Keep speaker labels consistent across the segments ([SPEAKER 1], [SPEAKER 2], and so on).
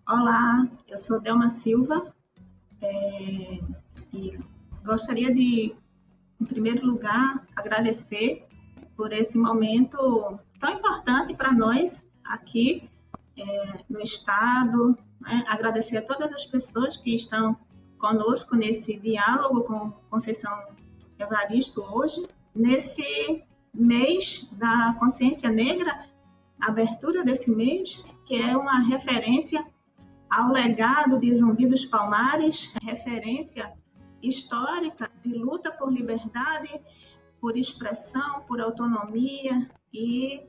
[SPEAKER 1] Olá, eu sou Delma Silva, e gostaria de, em primeiro lugar, agradecer por esse momento tão importante para nós aqui no Estado, né? Agradecer a todas as pessoas que estão conosco nesse diálogo com Conceição Evaristo hoje, nesse mês da consciência negra, a abertura desse mês, que é uma referência ao legado de Zumbi dos Palmares, referência histórica de luta por liberdade, por expressão, por autonomia, e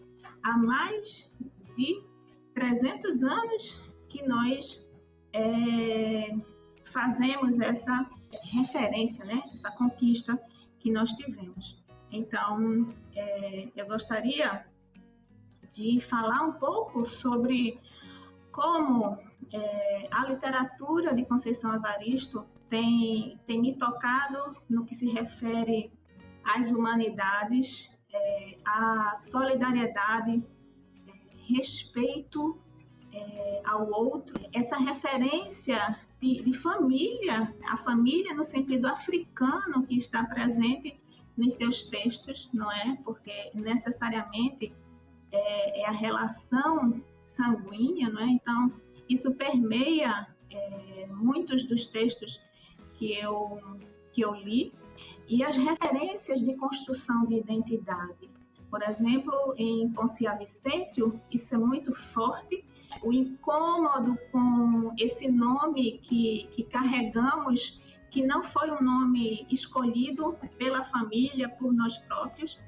[SPEAKER 1] há mais de 300 anos que nós fazemos essa referência, né? Essa conquista que nós tivemos. Então, eu gostaria de falar um pouco sobre como a literatura de Conceição Evaristo tem me tocado no que se refere às humanidades, à solidariedade, respeito ao outro, essa referência de família, a família no sentido africano que está presente nos seus textos, não é? Porque necessariamente é a relação sanguínea, não é? Então, isso permeia muitos dos textos que eu li, e as referências de construção de identidade. Por exemplo, em Poncia Vicêncio, isso é muito forte, o incômodo com esse nome que carregamos, que não foi um nome escolhido pela família, por nós próprios.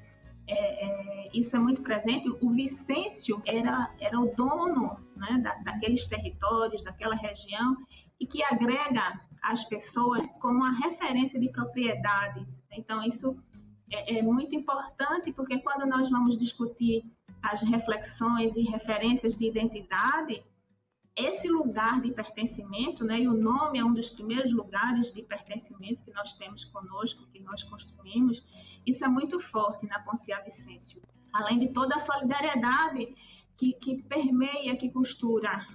[SPEAKER 1] Isso é muito presente. O Vicêncio era o dono, né, daqueles territórios, daquela região, e que agrega as pessoas como uma referência de propriedade. Então, isso é muito importante, porque quando nós vamos discutir as reflexões e referências de identidade, esse lugar de pertencimento, né, e o nome é um dos primeiros lugares de pertencimento que nós temos conosco, que nós construímos, isso é muito forte na Poncia Vicêncio. Além de toda a solidariedade que permeia, que costura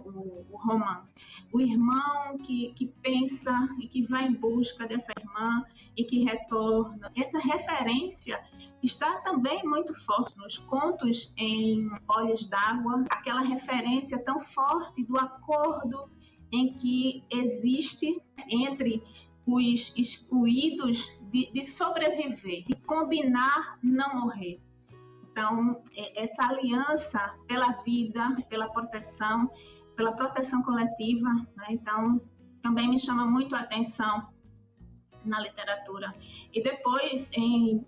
[SPEAKER 1] o romance. O irmão que pensa e que vai em busca dessa irmã e que retorna. Essa referência está também muito forte nos contos em Olhos d'Água, aquela referência tão forte do acordo em que existe entre os excluídos de sobreviver, de combinar não morrer. Então, essa aliança pela vida, pela proteção coletiva, né? Então, também me chama muito a atenção na literatura. E depois, em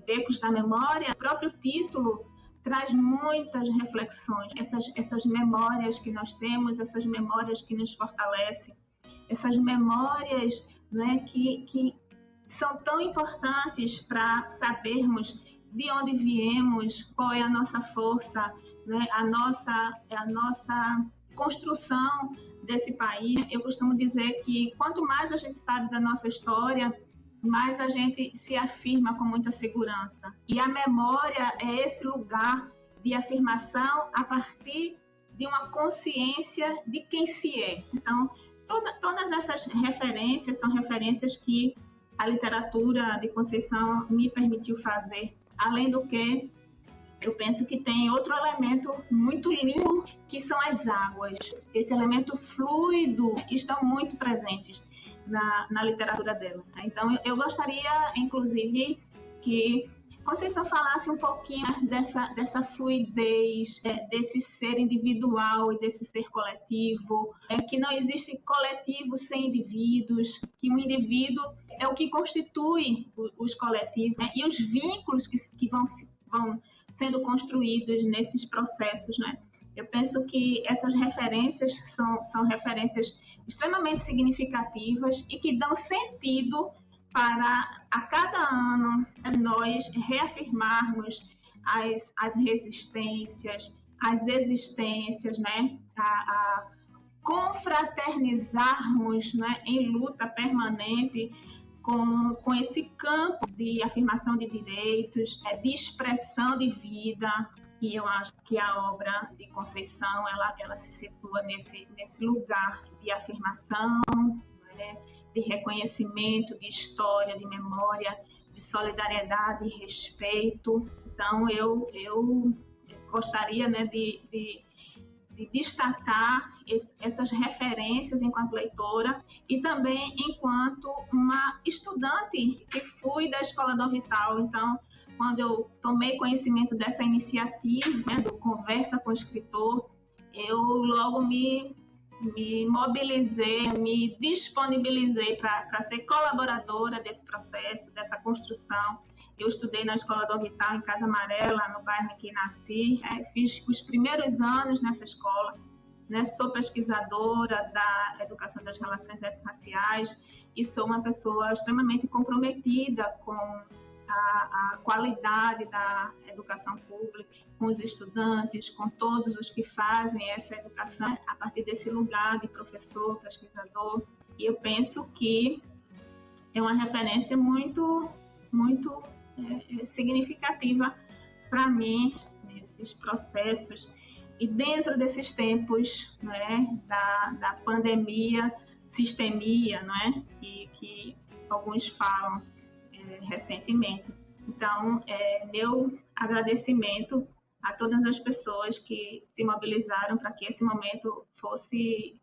[SPEAKER 1] Becos da Memória, o próprio título traz muitas reflexões, essas memórias que nós temos, essas memórias que nos fortalecem, essas memórias, né, que são tão importantes para sabermos de onde viemos, qual é a nossa força, né, a nossa construção desse país. Eu costumo dizer que quanto mais a gente sabe da nossa história, mais a gente se afirma com muita segurança. E a memória é esse lugar de afirmação a partir de uma consciência de quem se é. Então, todas essas referências são referências que a literatura de Conceição me permitiu fazer. Além do que, eu penso que tem outro elemento muito lindo, que são as águas. Esse elemento fluido estão muito presentes na literatura dela. Então, eu gostaria, inclusive, que Conceição falasse um pouquinho dessa fluidez, desse ser individual e desse ser coletivo, que não existe coletivo sem indivíduos, que o indivíduo é o que constitui os coletivos, né? E os vínculos que vão sendo construídos nesses processos, né? Eu penso que essas referências são referências extremamente significativas e que dão sentido para, a cada ano, nós reafirmarmos as resistências, as existências, né? A confraternizarmos, né, em luta permanente com esse campo de afirmação de direitos, de expressão de vida. E eu acho que a obra de Conceição, ela se situa nesse lugar de afirmação, né, de reconhecimento, de história, de memória, de solidariedade e respeito. Então, eu gostaria, né, de destacar essas referências enquanto leitora e também enquanto uma estudante que fui da Escola Dom Vital. Então, quando eu tomei conhecimento dessa iniciativa, né, do Conversa com o Escritor, eu logo me mobilizei, me disponibilizei para ser colaboradora desse processo, dessa construção. Eu estudei na Escola Dom Vital, em Casa Amarela, no bairro em que nasci. Fiz os primeiros anos nessa escola. Né? Sou pesquisadora da educação das relações étnico-raciais e sou uma pessoa extremamente comprometida com a qualidade da educação pública, com os estudantes, com todos os que fazem essa educação a partir desse lugar de professor, pesquisador. E eu penso que é uma referência muito significativa para mim nesses processos e dentro desses tempos, né, da pandemia, sistemia, né, que alguns falam recentemente. Então, meu agradecimento a todas as pessoas que se mobilizaram para que esse momento fosse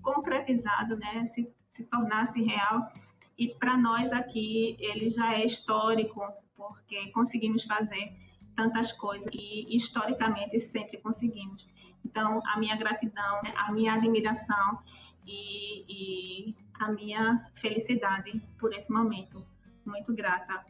[SPEAKER 1] concretizado, né, se tornasse real. E para nós aqui ele já é histórico, porque conseguimos fazer tantas coisas e historicamente sempre conseguimos. Então, a minha gratidão, a minha admiração e a minha felicidade por esse momento. Muito grata.